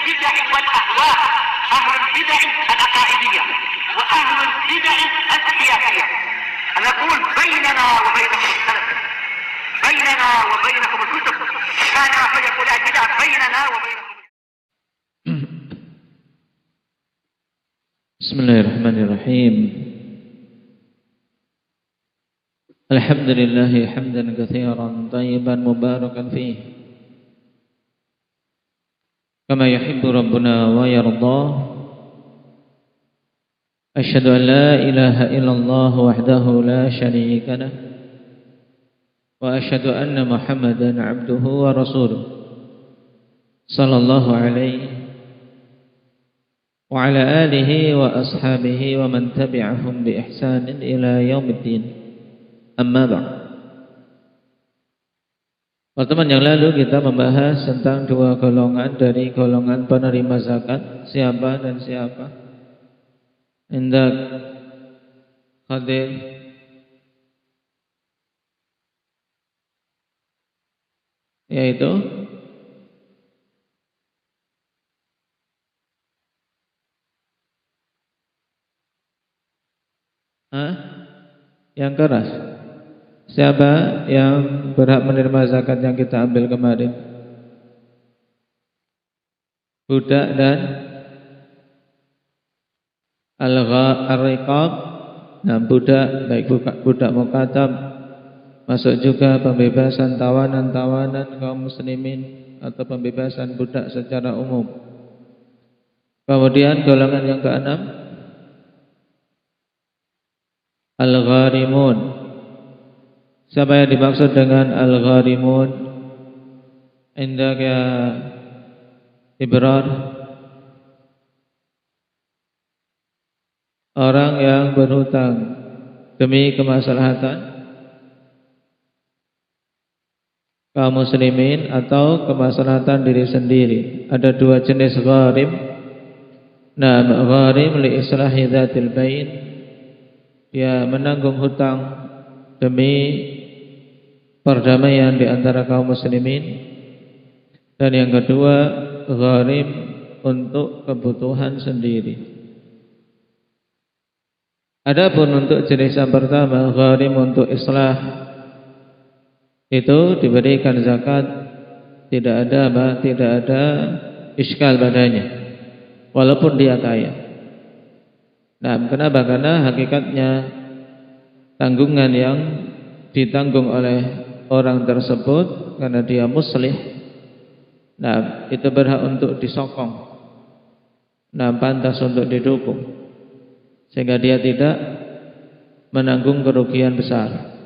البدع والأهواء، أهل البدع العقائدية وأهل البدع السياسية. أنا أقول بيننا وبينكم السلف، بيننا وبينكم الكتب، كان فيقول البدع بيننا وبينكم. بسم الله الرحمن الرحيم. الحمد لله حمدا كثيرا طيبا مباركا فيه كما يحب ربنا ويرضى. أشهد أن لا إله إلا الله وحده لا شريك له وأشهد أن محمدا عبده ورسوله صلى الله عليه وعلى آله وأصحابه ومن تبعهم بإحسان إلى يوم الدين. Amma ba'd. Pertemuan yang lalu kita membahas tentang dua golongan dari golongan penerima zakat, siapa dan siapa. Hendak hadir yaitu yang keras. Siapa yang berhak menerima zakat yang kita ambil kemarin? Budak dan al-riqab. Nah, budak, baik budak mukatab, masuk juga pembebasan tawanan-tawanan kaum muslimin atau pembebasan budak secara umum. Kemudian golongan yang keenam, al-gharimun. Siapa yang dimaksud dengan al-gharimun? Indak ya Ibrar. Orang yang berhutang demi kemaslahatan kaum muslimin atau kemaslahatan diri sendiri. Ada dua jenis gharim. Nah, gharim li islahi dzatil bain. Dia menanggung hutang demi perdamaian di antara kaum muslimin. Dan yang kedua, gharim untuk kebutuhan sendiri. Adapun untuk jenis yang pertama, gharim untuk islah, itu diberikan zakat, tidak ada iskal padanya, walaupun dia kaya. Nah, kenapa? Karena hakikatnya tanggungan yang ditanggung oleh orang tersebut karena dia muslih, nah itu berhak untuk disokong, nah pantas untuk didukung, sehingga dia tidak menanggung kerugian besar.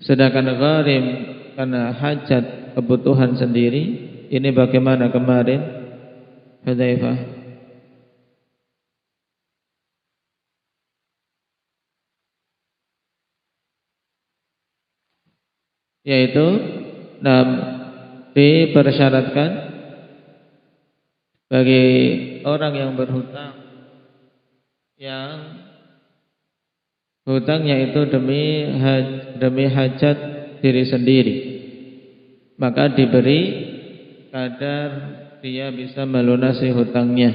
Sedangkan gharim karena hajat kebutuhan sendiri, ini bagaimana kemarin Hudzaifah? Yaitu dipersyaratkan bagi orang yang berhutang yang hutangnya itu demi hajat diri sendiri, maka diberi kadar dia bisa melunasi hutangnya.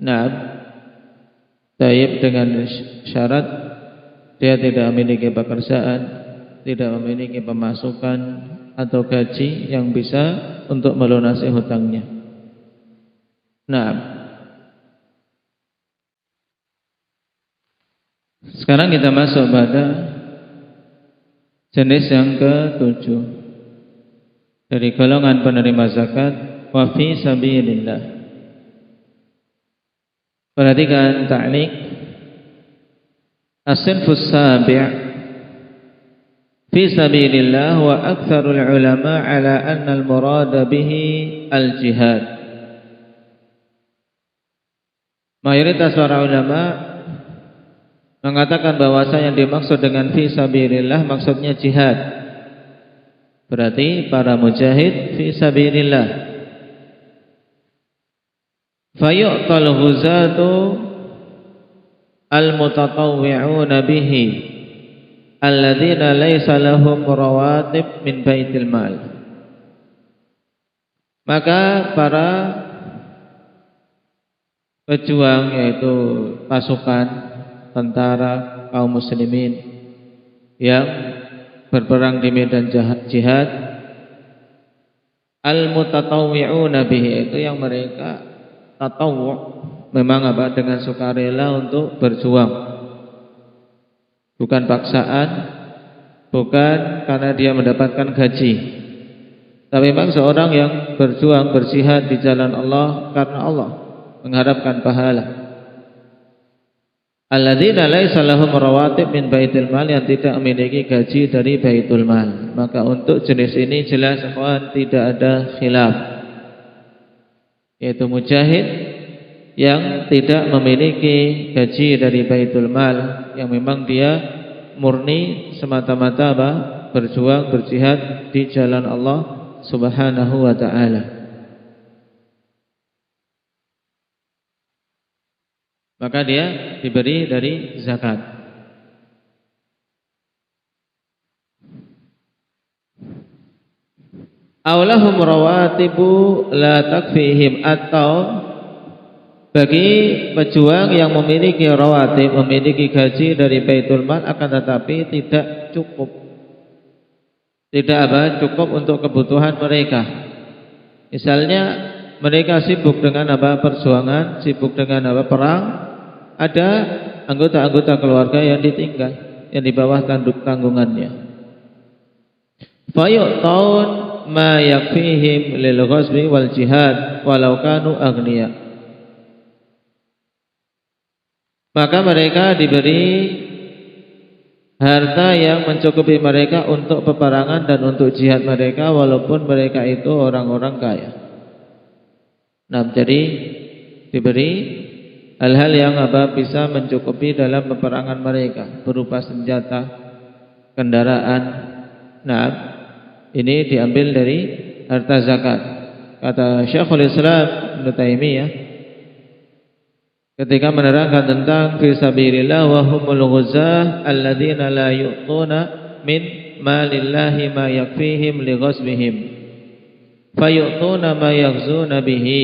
Nah, taib dengan syarat dia tidak memiliki pekerjaan, tidak memiliki pemasukan atau gaji yang bisa untuk melunasi hutangnya. Nah, sekarang kita masuk pada jenis yang ke-7 dari golongan penerima zakat, wa fi sabilillah. Perhatikan ta'liq as-sinfus sabi' fi sabilillah wa aktsarul ulama ala anna al-murad bihi al-jihad. Mayoritas para ulama mengatakan bahwasanya yang dimaksud dengan fi sabilillah maksudnya jihad. Berarti para mujahid fi sabilillah. Fayu'tal ghuzatu al-mutatawwi'una bihi alladzina laysa lahum rawatib min baitil mal. Maka para pejuang, yaitu pasukan tentara kaum muslimin yang berperang di medan jihad, al-mutatawwi'una bihi, itu yang mereka tatawwu', memang dengan sukarela untuk berjuang, bukan paksaan, bukan karena dia mendapatkan gaji, tapi memang seorang yang berjuang berjihad di jalan Allah karena Allah, mengharapkan pahala. Alladzina laisa lahum rawatib min baitul mal, yang tidak memiliki gaji dari baitul mal. Maka untuk jenis ini jelas ikhwan tidak ada khilaf, yaitu mujahid yang tidak memiliki gaji dari baitul mal, yang memang dia murni semata-mata berjuang berjihad di jalan Allah Subhanahu wa ta'ala. Maka dia diberi dari zakat. Aulahum rawatibu la takfihim, atau bagi pejuang yang memiliki rawatib, memiliki gaji dari baitul mal, akan tetapi tidak cukup, tidak cukup untuk kebutuhan mereka. Misalnya mereka sibuk dengan perjuangan, sibuk dengan perang, ada anggota-anggota keluarga yang ditinggal, yang di bawah tanggungannya. Fayu'taun ma yakfihim lil ghazwi wal jihad walau kanu aghniya. Maka mereka diberi harta yang mencukupi mereka untuk peperangan dan untuk jihad mereka, walaupun mereka itu orang-orang kaya. Nah, jadi diberi hal-hal yang bisa mencukupi dalam peperangan mereka, berupa senjata, kendaraan. Nah, ini diambil dari harta zakat. Kata Syekhul Islam Ibnu Taimiyah ketika menerangkan tentang fi sabilillah wa humul ghuzah alladzina la yu'tuna min malillahi ma yakfihim li ghazwihim fayu'tuna ma yaghzuna bihi.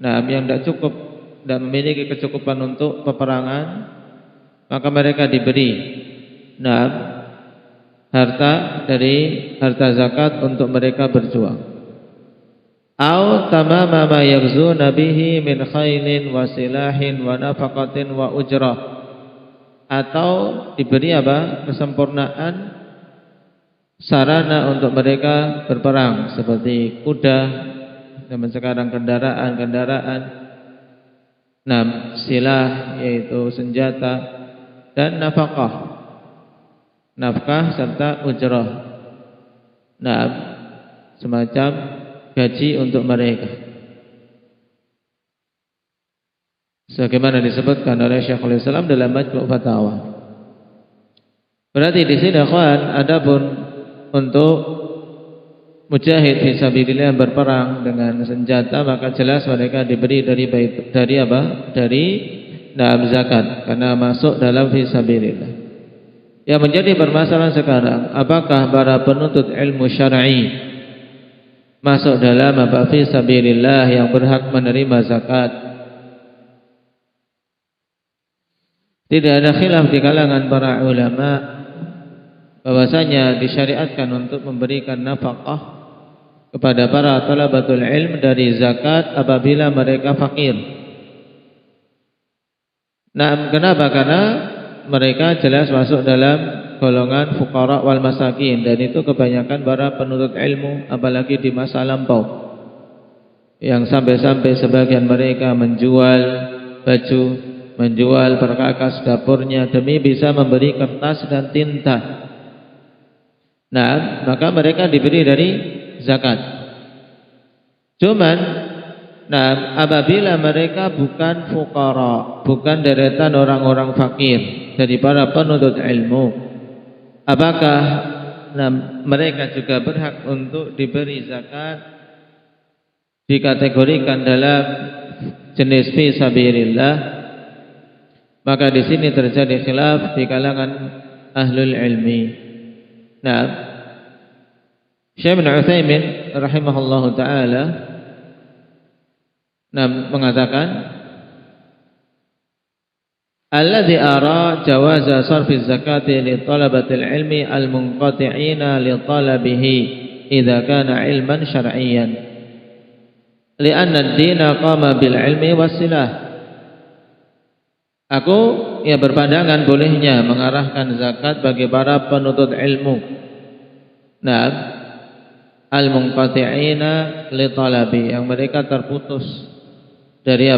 Nah, yang tidak cukup dan memiliki kecukupan untuk peperangan, maka mereka diberi harta dari harta zakat untuk mereka berjuang. Au tamama ma yaghzuna bihi min khailin wa silahin wa nafaqatin wa ujrah, atau diberi kesempurnaan sarana untuk mereka berperang, seperti kuda, zaman sekarang kendaraan, silah yaitu senjata, dan nafkah serta ujrah, semacam gaji untuk mereka, sebagaimana disebutkan oleh Syekhul Islam dalam Majmu' Fatawa. Berarti di sini akhwan, adapun untuk mujahid fi sabilillah yang berperang dengan senjata, maka jelas mereka diberi dari zakat, karena masuk dalam fi sabilillah. Yang menjadi permasalahan sekarang, apakah para penuntut ilmu syar'i masuk dalam fi sabilillah yang berhak menerima zakat? Tidak ada khilaf di kalangan para ulama bahwasanya disyariatkan untuk memberikan nafkah kepada para talabatul ilm dari zakat apabila mereka fakir. Nah, kenapa? Karena mereka jelas masuk dalam golongan fuqara wal masakin, dan itu kebanyakan para penuntut ilmu, apalagi di masa lampau, yang sampai-sampai sebagian mereka menjual baju, menjual perkakas dapurnya demi bisa memberi kertas dan tinta. Nah, maka mereka diberi dari zakat. Cuman apabila mereka bukan fuqara, bukan deretan orang-orang fakir dari para penuntut ilmu, apakah mereka juga berhak untuk diberi zakat, dikategorikan dalam jenis fi sabilillah? Maka di sini terjadi khilaf di kalangan ahlul ilmi. Nah, Syekh bin Utsaimin rahimahullahu taala mengatakan alladzi ara jawaza sarfi zakati li talabatil ilmi al-munqati'ina li talabihi idza kana ilman syar'iyyan li'anna ad-dina qama bil ilmi was-silah. Aku berpandangan bolehnya mengarahkan zakat bagi para penuntut ilmu. Nah, al-munqati'ina li talabi, yang mereka terputus dari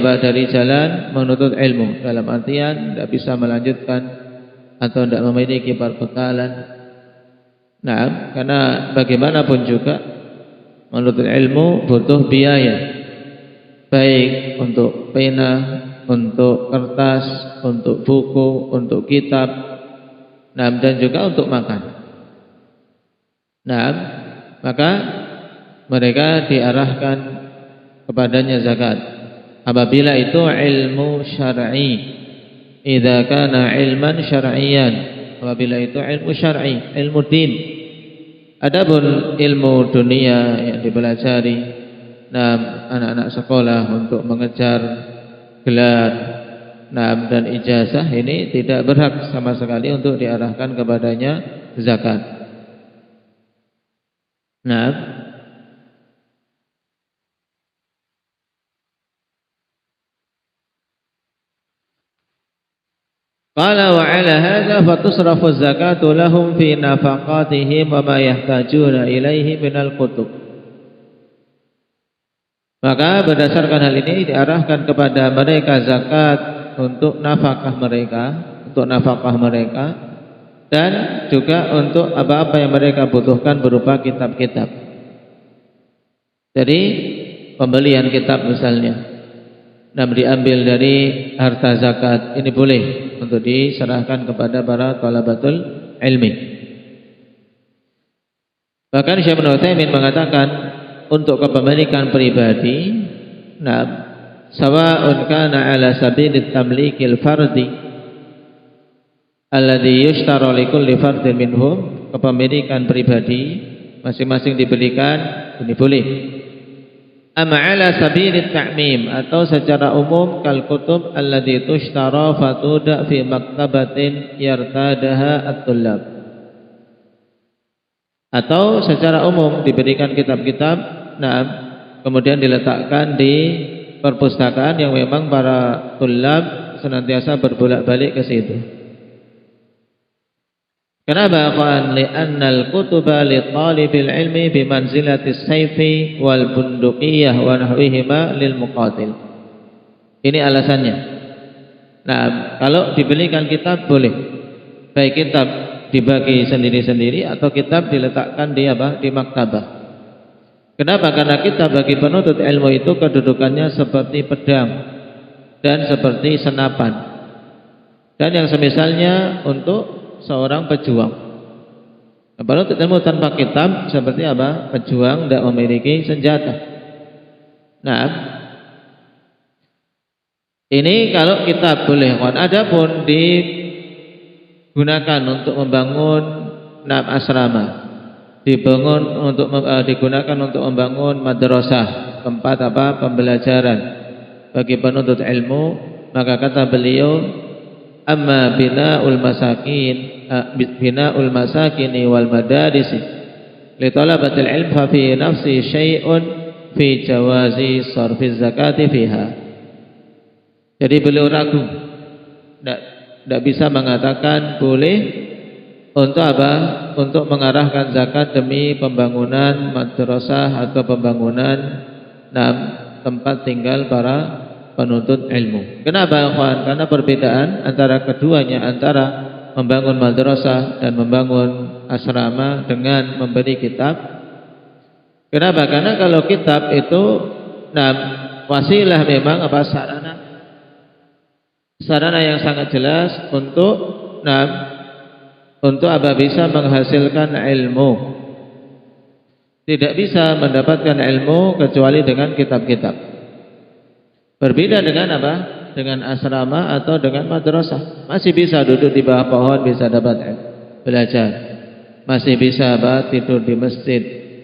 jalan menuntut ilmu, dalam artian tidak bisa melanjutkan atau tidak memiliki perbekalan. Nah, karena bagaimanapun juga menuntut ilmu butuh biaya, baik untuk pena, untuk kertas, untuk buku, untuk kitab, dan juga untuk makan. Nah, maka mereka diarahkan kepadanya zakat apabila itu ilmu syar'i, idza kana ilman syar'iyyan, apabila itu ilmu syar'i, ilmu din. Adapun ilmu dunia yang dipelajari anak-anak sekolah untuk mengejar gelar dan ijazah, ini tidak berhak sama sekali untuk diarahkan kepadanya zakat. Qala wa ala hadza fatusrafu zakatu lahum fi nafaqatihim wa ma yahtajuna ilaihi minal kutub. Maka berdasarkan hal ini diarahkan kepada mereka zakat untuk nafkah mereka, dan juga untuk apa-apa yang mereka butuhkan berupa kitab-kitab. Jadi pembelian kitab misalnya, diambil dari harta zakat, ini boleh untuk diserahkan kepada para thalabatul ilmi. Bahkan Syekh bin Utsaimin mengatakan untuk kepemilikan pribadi, sawa'un kana ala sabilit tamlikil fardi alladhi yushtara likulli fardin minhum, kepemilikan pribadi masing-masing dibelikan, ini boleh. Amma ala sabilit ta'mim, atau secara umum kal kutub alladhi tushtara fatuda fi maktabatin yartadaha at-tullab, atau secara umum diberikan kitab-kitab kemudian diletakkan di perpustakaan yang memang para tullab senantiasa berbolak-balik ke situ. Kenapa? Li'anna al-kutuba li talibil ilmi bi manzilatis sayfi wal bunduqiyah wa nahwihima lil muqatil. Ini alasannya. Kalau dibelikan kitab boleh, baik kitab dibagi sendiri-sendiri atau kitab diletakkan di maktabah. Kenapa? Karena kitab bagi penuntut ilmu itu kedudukannya seperti pedang dan seperti senapan, dan yang semisalnya untuk seorang pejuang. Penuntut ilmu tanpa kitab seperti pejuang tidak memiliki senjata. Ini kalau kitab boleh. Adapun digunakan untuk membangun asrama, digunakan untuk membangun madrasah, tempat pembelajaran bagi penuntut ilmu, maka kata beliau, amma bina'ul masakini wal madarisi li talabatil ilm fa fi nafsi syai'un fi jawazi sarfi zakati fiha. Jadi beliau ragu, tidak bisa mengatakan boleh untuk untuk mengarahkan zakat demi pembangunan madrasah atau pembangunan tempat tinggal para penuntut ilmu. Kenapa, kawan? Karena perbedaan antara keduanya, antara membangun madrasah dan membangun asrama dengan memberi kitab. Kenapa? Karena kalau kitab itu wasilah, memang sarana yang sangat jelas untuk bisa menghasilkan ilmu. Tidak bisa mendapatkan ilmu kecuali dengan kitab-kitab. Berbeda dengan dengan asrama atau dengan madrasah. Masih bisa duduk di bawah pohon, bisa dapat belajar. Masih bisa tidur di masjid,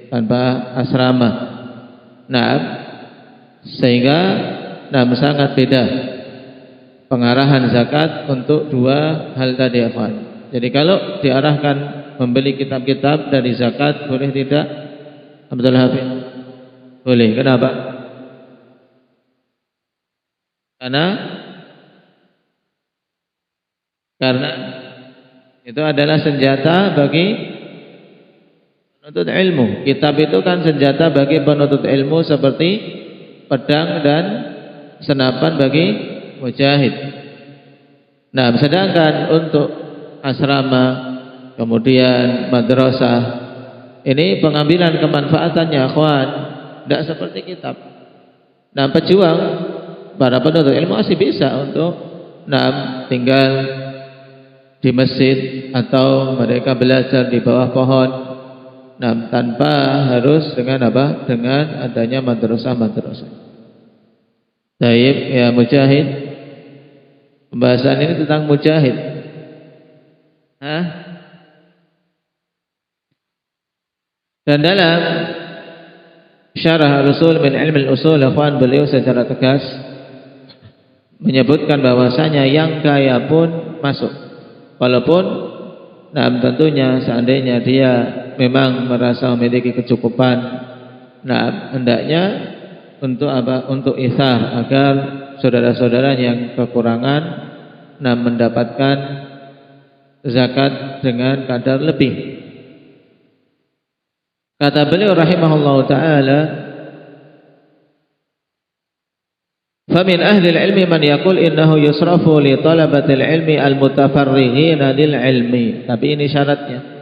tanpa asrama. Nah, sehingga sangat beda pengarahan zakat untuk dua hal tadi, ikhwan. Jadi kalau diarahkan membeli kitab-kitab dari zakat, boleh tidak? Abdul Hafiz? Boleh. Kenapa? Karena itu adalah senjata bagi penuntut ilmu. Kitab itu kan senjata bagi penuntut ilmu seperti pedang dan senapan bagi mujahid. Nah, sedangkan untuk asrama, kemudian madrasah, ini pengambilan kemanfaatannya, ikhwan, tidak seperti kitab. Nah, pejuang, para penuntut ilmu masih bisa untuk tinggal di masjid atau mereka belajar di bawah pohon, tanpa harus dengan apa? Dengan adanya madrasah-madrasah. Taib ya mujahid. Pembahasan ini tentang mujahid. Dan dalam syarah al-usul min ilmi al-usul, ikhwan, beliau secara tegas menyebutkan bahwasanya yang kaya pun masuk. Walaupun tentunya seandainya dia memang merasa memiliki kecukupan, hendaknya untuk apa? Untuk ithar, agar saudara-saudara yang kekurangan mendapatkan zakat dengan kadar lebih. Kata beliau rahimahullahu taala, "Famin ahli al-ilmi man yaqul innahu yusrafu li talabati al-ilmi al-mutafarrighina lil ilmi." Tapi ini syaratnya.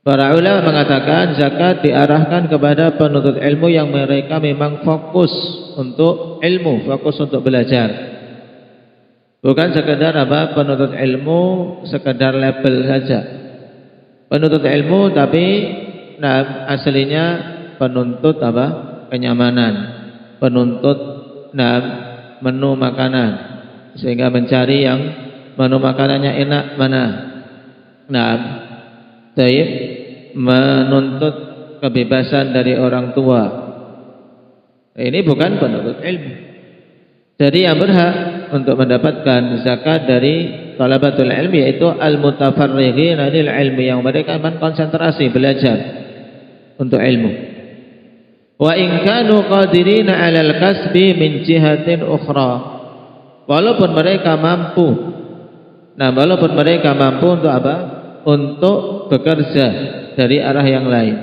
Para ulama mengatakan zakat diarahkan kepada penuntut ilmu yang mereka memang fokus untuk ilmu, fokus untuk belajar. Bukan sekedar apa? Penuntut ilmu sekedar label saja. Penuntut ilmu tapi aslinya penuntut apa? Kenyamanan, penuntut menu makanan, sehingga mencari yang menu makanannya enak mana. Menuntut kebebasan dari orang tua. Ini bukan penuntut ilmu. Jadi yang berhak untuk mendapatkan zakat dari talabatul ilmi yaitu al-mutafarrighina lil ilmi, yang mereka konsentrasi belajar untuk ilmu. Wa in kanu qadirina 'alal kasbi min jihatin ukhra. Walaupun mereka mampu. Walaupun mereka mampu untuk apa? Untuk bekerja dari arah yang lain.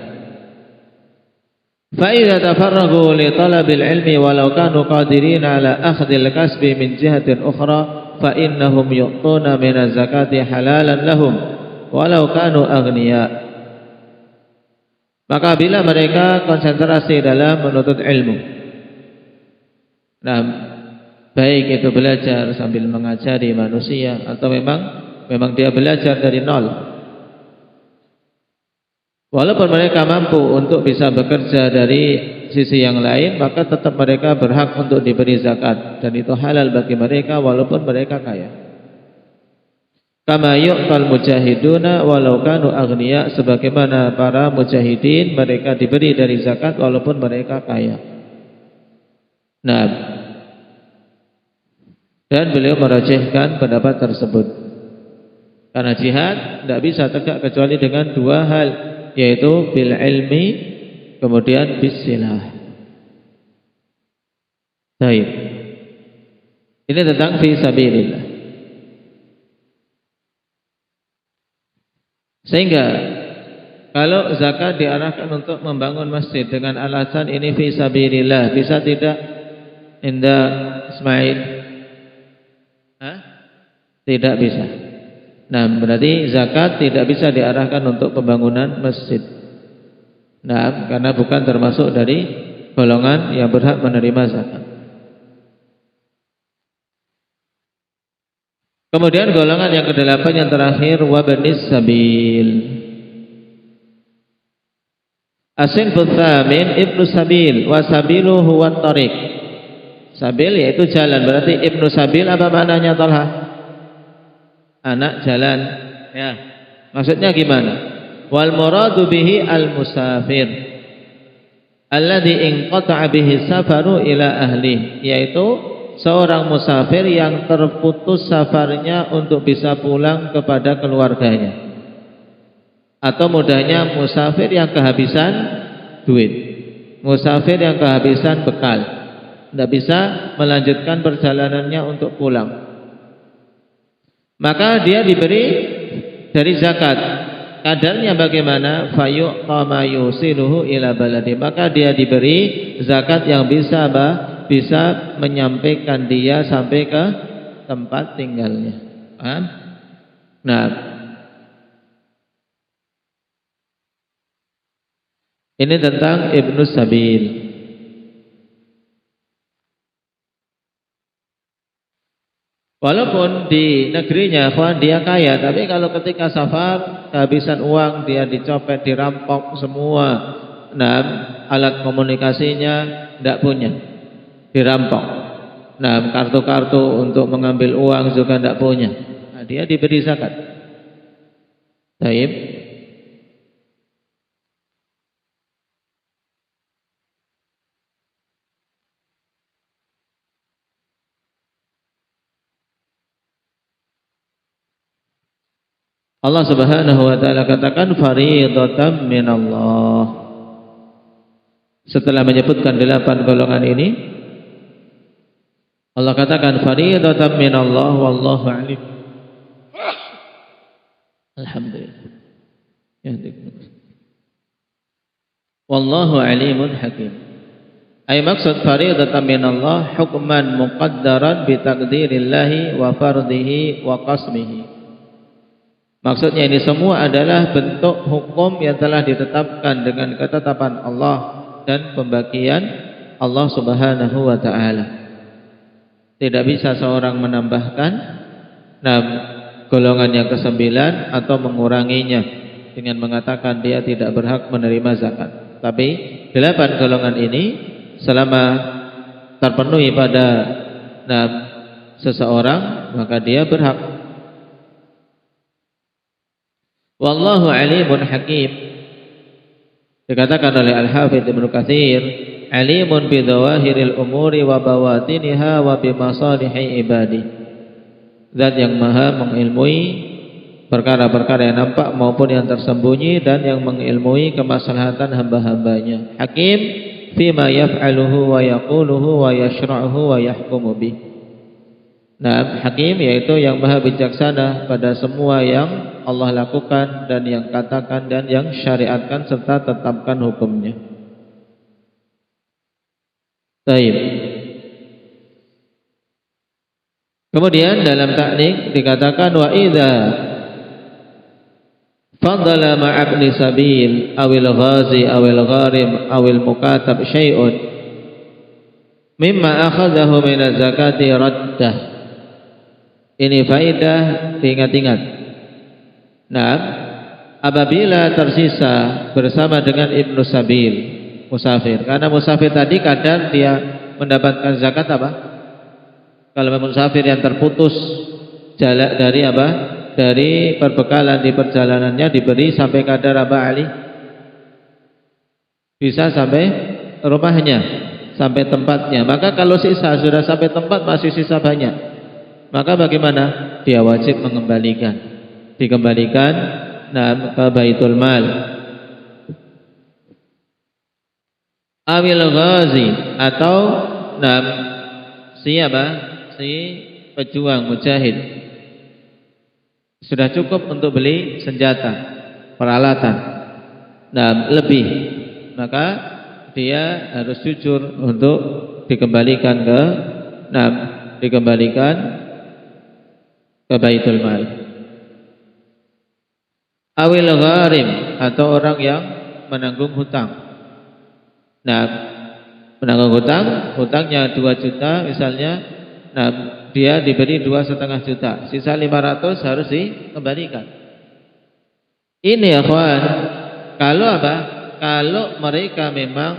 Fa idza tafarragu li talabil ilmi walau kanu qadirina 'ala akhdhil kasbi min jihatin ukhra fa innahum yu'tuna min az-zakati halalan lahum walau kanu aghniya. Maka bila mereka konsentrasi dalam menuntut ilmu, baik itu belajar sambil mengajari manusia atau memang dia belajar dari nol, walaupun mereka mampu untuk bisa bekerja dari sisi yang lain, maka tetap mereka berhak untuk diberi zakat, dan itu halal bagi mereka walaupun mereka kaya. Kama yu'tal mujahiduna walau kanu aghniya, sebagaimana para mujahidin mereka diberi dari zakat walaupun mereka kaya. Dan beliau merajihkan pendapat tersebut. Karena jihad tidak bisa tegak kecuali dengan dua hal, yaitu bil ilmi kemudian bisilah. Baik. Ini tentang fi sabilillah. Sehingga kalau zakat diarahkan untuk membangun masjid dengan alasan ini fi sabilillah, bisa tidak Indah Ismail? Tidak bisa. Berarti zakat tidak bisa diarahkan untuk pembangunan masjid. Karena bukan termasuk dari golongan yang berhak menerima zakat. Kemudian golongan yang ke-8 yang terakhir, wabnis sabil. As-sinfut tsamin ibnu sabil, wa sabilu huwa tariq. Sabil yaitu jalan, berarti ibnu sabil apa maknanya, Talha? Anak jalan. Ya. Maksudnya gimana? Wal muradu bihi al musafir alladzi inqata'a bihi safaru ila ahli, yaitu seorang musafir yang terputus safarnya untuk bisa pulang kepada keluarganya. Atau mudahnya musafir yang kehabisan duit, musafir yang kehabisan bekal, tidak bisa melanjutkan perjalanannya untuk pulang, maka dia diberi dari zakat. Kadarnya bagaimana? Fayu'ta ma yusiluhu ila baladi, maka dia diberi zakat yang bisa menyampaikan dia sampai ke tempat tinggalnya. Paham? Nah, ini tentang Ibnu Sabil. Walaupun di negerinya dia kaya, tapi kalau ketika safar kehabisan uang, dia dicopet, dirampok semua. Nah, alat komunikasinya tidak punya, dirampok. Nah, kartu-kartu untuk mengambil uang juga tidak punya. Nah, dia diberi zakat. Baik. Allah Subhanahu wa taala katakan fariidatan minallah. Setelah menyebutkan 8 golongan ini, Allah katakan fariidatan minallah wallahu alim. Alhamdulillah. Wallahu alimun hakim. Ay maksud fariidatan minallah hukman muqaddaran bi taqdirillahi wa fardihi wa qasmihi. Maksudnya ini semua adalah bentuk hukum yang telah ditetapkan dengan ketetapan Allah dan pembagian Allah Subhanahu wa taala. Tidak bisa seorang menambahkan golongan yang ke-9 atau menguranginya dengan mengatakan dia tidak berhak menerima zakat. Tapi 8 golongan ini selama terpenuhi pada seseorang, maka dia berhak. Wallahu alimun hakim. Dikatakan oleh Al-Hafidz Ibnu Katsir, alimun bi dzawahiril umuri wa bawatiniha wa bi masalihi ibadi. Zat yang maha mengilmui perkara-perkara yang nampak maupun yang tersembunyi, dan yang mengilmui kemaslahatan hamba-hambanya. Hakim fima yaf'aluhu wa yaquluhu wa yashra'uhu wa yahkumu bih. Nah, hakim yaitu yang maha bijaksana pada semua yang Allah lakukan dan yang katakan dan yang syariatkan serta tetapkan hukumnya. Baik. Kemudian dalam ta'liq dikatakan wa idza faddala ma'abni sabil awil ghazi awil gharim awil mukatab syai'un mimma akhadahu min az-zakati raddah. Ini faedah diingat-ingat. Nah, apabila tersisa bersama dengan Ibnu Sabil, musafir, karena musafir tadi kadang dia mendapatkan zakat apa? Kalau musafir yang terputus jalan dari apa? Dari perbekalan di perjalanannya diberi sampai kadar apa Ali? Bisa sampai rumahnya, sampai tempatnya. Maka kalau sisa sudah sampai tempat masih sisa banyak, maka bagaimana? Dia wajib mengembalikan. Dikembalikan ke Baitul Mal. Awil ghazi atau siapa? Si pejuang mujahid sudah cukup untuk beli senjata, peralatan. Lebih, maka dia harus jujur untuk dikembalikan ke Baitul Mal. Awil gharim atau orang yang menanggung hutang. Menanggung hutangnya 2 juta misalnya. Dia diberi 2,5 juta, sisa 500 harus dikembalikan. Ini ya kawan, kalau apa? Kalau mereka memang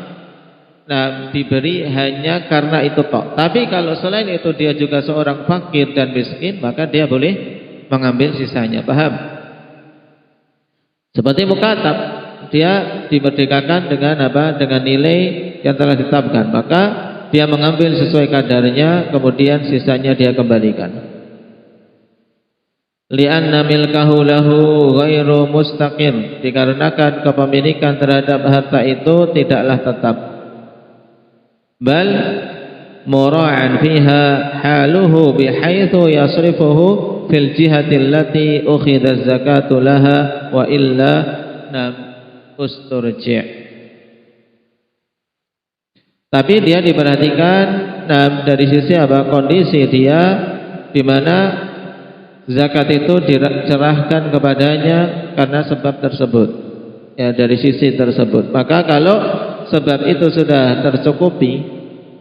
diberi hanya karena itu tok. Tapi kalau selain itu dia juga seorang fakir dan miskin, maka dia boleh mengambil sisanya. Paham? Seperti mukatab, dia dimerdekakan dengan apa? Dengan nilai yang telah ditetapkan. Maka dia mengambil sesuai kadarnya, kemudian sisanya dia kembalikan. Li'anna milkahu lahu ghairu mustaqir, dikarenakan kepemilikan terhadap harta itu tidaklah tetap. Bal mura'an fiha haluhu bihaitsu yasrifuhu fil jihati allati ukhidha zakatu laha wa illa nam usturji'. Tapi dia diperhatikan dari sisi apa? Kondisi dia di mana zakat itu dicerahkan kepadanya karena sebab tersebut. Ya, dari sisi tersebut. Maka kalau sebab itu sudah tercukupi,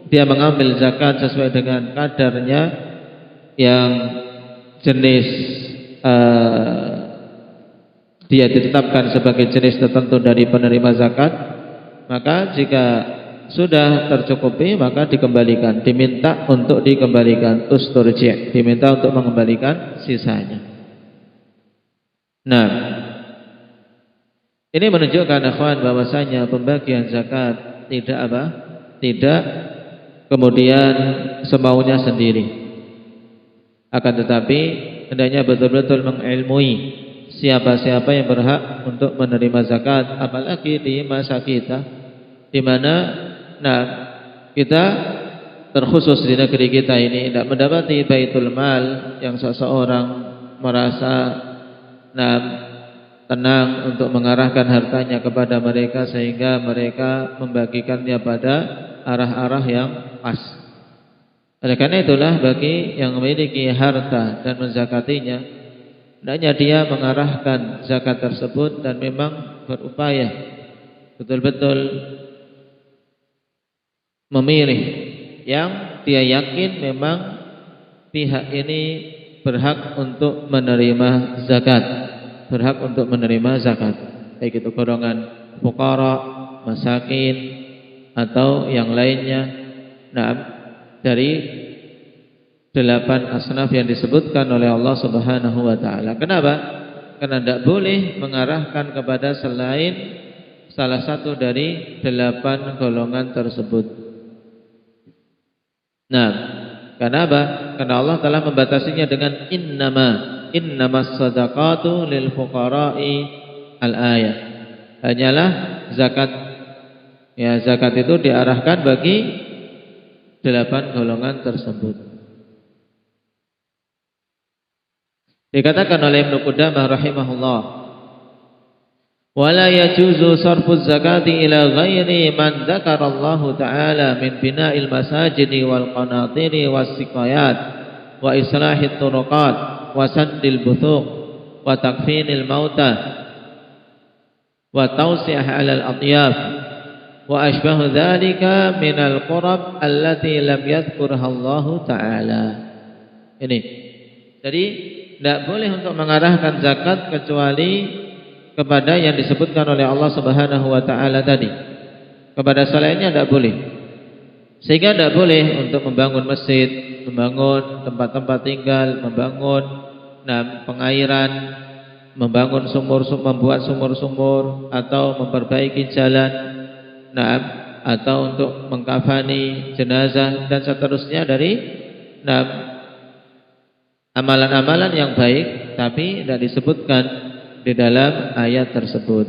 dia mengambil zakat sesuai dengan kadarnya yang jenis dia ditetapkan sebagai jenis tertentu dari penerima zakat. Maka jika sudah tercukupi maka dikembalikan, diminta untuk dikembalikan, usturji', diminta untuk mengembalikan sisanya. Nah, ini menunjukkan ikhwan bahwasanya pembagian zakat tidak apa? Tidak kemudian semaunya sendiri. Akan tetapi hendaknya betul-betul mengilmui siapa-siapa yang berhak untuk menerima zakat, apalagi di masa kita di mana kita terkhusus di negeri kita ini tidak mendapati baitul mal yang seseorang merasa tenang untuk mengarahkan hartanya kepada mereka sehingga mereka membagikannya pada arah-arah yang pas. Oleh karena itulah bagi yang memiliki harta dan menzakatinya, hendaknya dia mengarahkan zakat tersebut dan memang berupaya betul-betul memilih yang dia yakin memang pihak ini berhak untuk menerima zakat, berhak untuk menerima zakat, baik itu golongan fuqara, masakin atau yang lainnya. Dari 8 asnaf yang disebutkan oleh Allah Subhanahu wa taala. Kenapa? Karena tidak boleh mengarahkan kepada selain salah satu dari 8 golongan tersebut. Karena apa? Karena Allah telah membatasinya dengan innamas sadaqatu lil fuqara'i al-ayah. Hanyalah zakat. Ya, zakat itu diarahkan bagi 8 golongan tersebut. Dikatakan oleh Ibnu Qudamah rahimahullah, wala yajuzu sarfu zakati ila ghairi man dzakarallahu ta'ala min bina'il masajidi wal qanatiri was siqayat wa islahit turuqat wa saddil buthuq wa takfinil mauta wa tawsi'ah 'alal atyaf wa ashbahu dzalika minal qurab allati lam yadhkurha Allah ta'ala. Ini. Jadi tidak boleh untuk mengarahkan zakat kecuali kepada yang disebutkan oleh Allah Subhanahu wa taala tadi. Kepada selainnya tidak boleh. Sehingga tidak boleh untuk membangun masjid, membangun tempat-tempat tinggal, membangun pengairan, membangun membuat sumur-sumur atau memperbaiki jalan, atau untuk mengkafani jenazah dan seterusnya dari amalan-amalan yang baik, tapi tidak disebutkan di dalam ayat tersebut.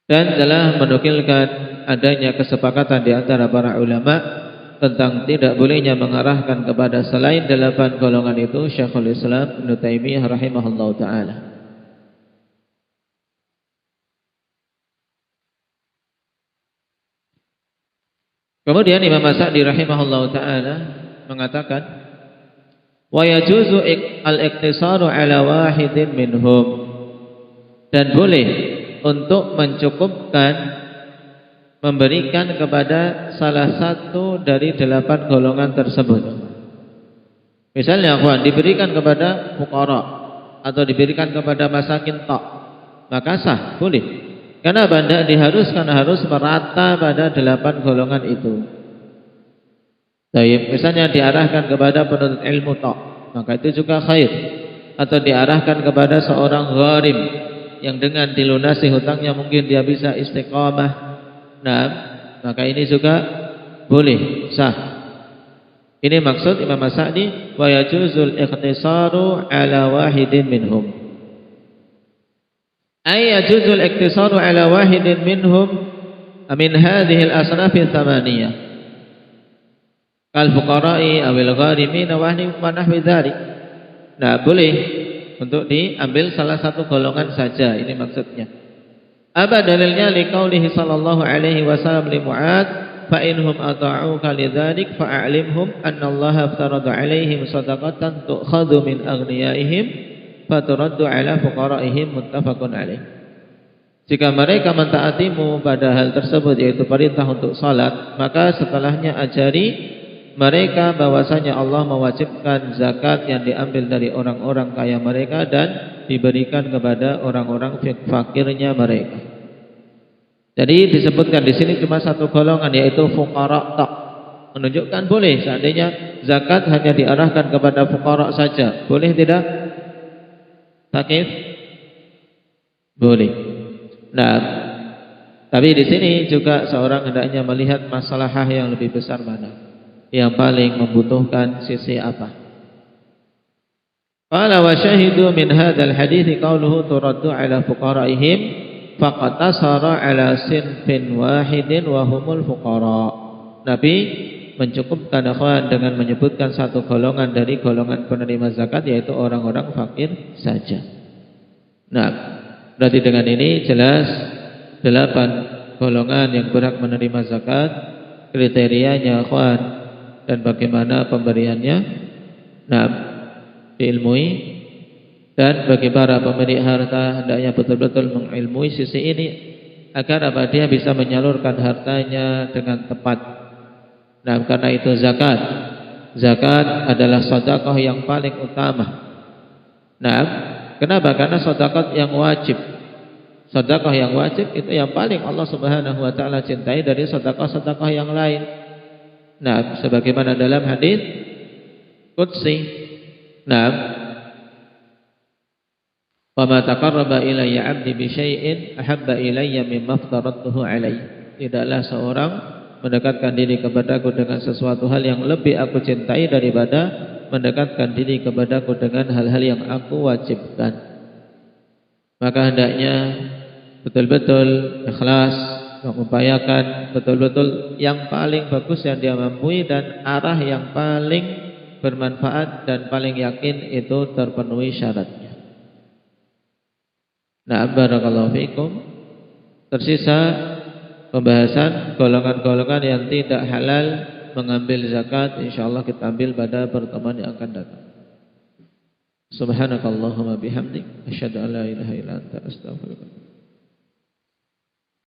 Dan telah menukilkan adanya kesepakatan di antara para ulama tentang tidak bolehnya mengarahkan kepada selain 8 golongan itu. Syekhul Islam Ibnu Taimiyah rahimahullahu taala. Kemudian Imam As-Sa'di rahimahullahu taala mengatakan, wa yajuzu al-iqtisaru ala wahidin minhum, dan boleh untuk mencukupkan memberikan kepada salah satu dari 8 golongan tersebut. Misalnya diberikan kepada fuqara atau diberikan kepada masakin tok, maka sah, boleh. Karena benda diharuskan harus merata pada 8 golongan itu. Baik, misalnya diarahkan kepada penuntut ilmu tok, maka itu juga khair. Atau diarahkan kepada seorang gharim yang dengan dilunasi hutangnya mungkin dia bisa istiqamah. Nah, maka ini juga boleh, sah. Ini maksud Imam As-Sa'di, wa yajuzul ikhtisaru ala wahidin minhum. Ay yajuzul ikhtisaru ala wahidin minhum min hadhihi al-asnaf al-thamaniyah. Kal fuqara'i awil gharimin wa nahwi dzalik. Nah, boleh untuk diambil salah satu golongan saja, ini maksudnya. Apa dalilnya? Liqaulihi sallallahu alaihi wasallam li Mu'adz, fa inhum ata'uka lidzalik fa'alimhum anna Allah aftarada alaihim shadaqatan tu'khadhu min aghniyaihim faturaddu ala fuqaraihim, muttafaqun alaih. Jika mereka mentaatimu pada hal tersebut, yaitu perintah untuk salat, maka setelahnya ajari mereka bahwasanya Allah mewajibkan zakat yang diambil dari orang-orang kaya mereka dan diberikan kepada orang-orang fakirnya mereka. Jadi disebutkan di sini cuma satu golongan, yaitu fuqara tak. Menunjukkan boleh seandainya zakat hanya diarahkan kepada fuqara saja. Boleh tidak? Takif? Boleh. Nah, tapi di sini juga seorang hendaknya melihat masalah yang lebih besar mana, yang paling membutuhkan sisi apa. Qala wa syahidu min hadzal hadits qauluhu turaddu ala fuqaraihim faqatasara ala sinfin wahidin wa humul fuqara. Nabi mencukupkan akhwan dengan menyebutkan satu golongan dari golongan penerima zakat, yaitu orang-orang fakir saja. Nah, berarti dengan ini jelas 8 golongan yang berhak menerima zakat, kriterianya akhwan dan bagaimana pemberiannya. Nah, diilmui, dan bagi para pemilik harta hendaknya betul-betul mengilmui sisi ini agar apa, dia bisa menyalurkan hartanya dengan tepat. Nah, karena itu zakat adalah sedekah yang paling utama. Nah, kenapa? Karena sedekah yang wajib. Sedekah yang wajib itu yang paling Allah Subhanahu wa taala cintai dari sedekah-sedekah yang lain. Nah, sebagaimana dalam hadis qudsi, nah, wa ma taqarraba ilayya 'abdi bi syai'in ahabba ilayya mimma aftaradtuhu alayhi. Tidaklah seorang mendekatkan diri kepadaku dengan sesuatu hal yang lebih aku cintai daripada mendekatkan diri kepadaku dengan hal-hal yang aku wajibkan. Maka hendaknya betul-betul ikhlas, mengupayakan betul-betul yang paling bagus yang dia mampu dan arah yang paling bermanfaat dan paling yakin itu terpenuhi syaratnya. Nah, barakallahu fikum. Tersisa pembahasan golongan-golongan yang tidak halal mengambil zakat, insyaallah kita ambil pada pertemuan yang akan datang. Subhanakallahumma bihamdik asyhadu an la ilaha illa anta astaghfiruka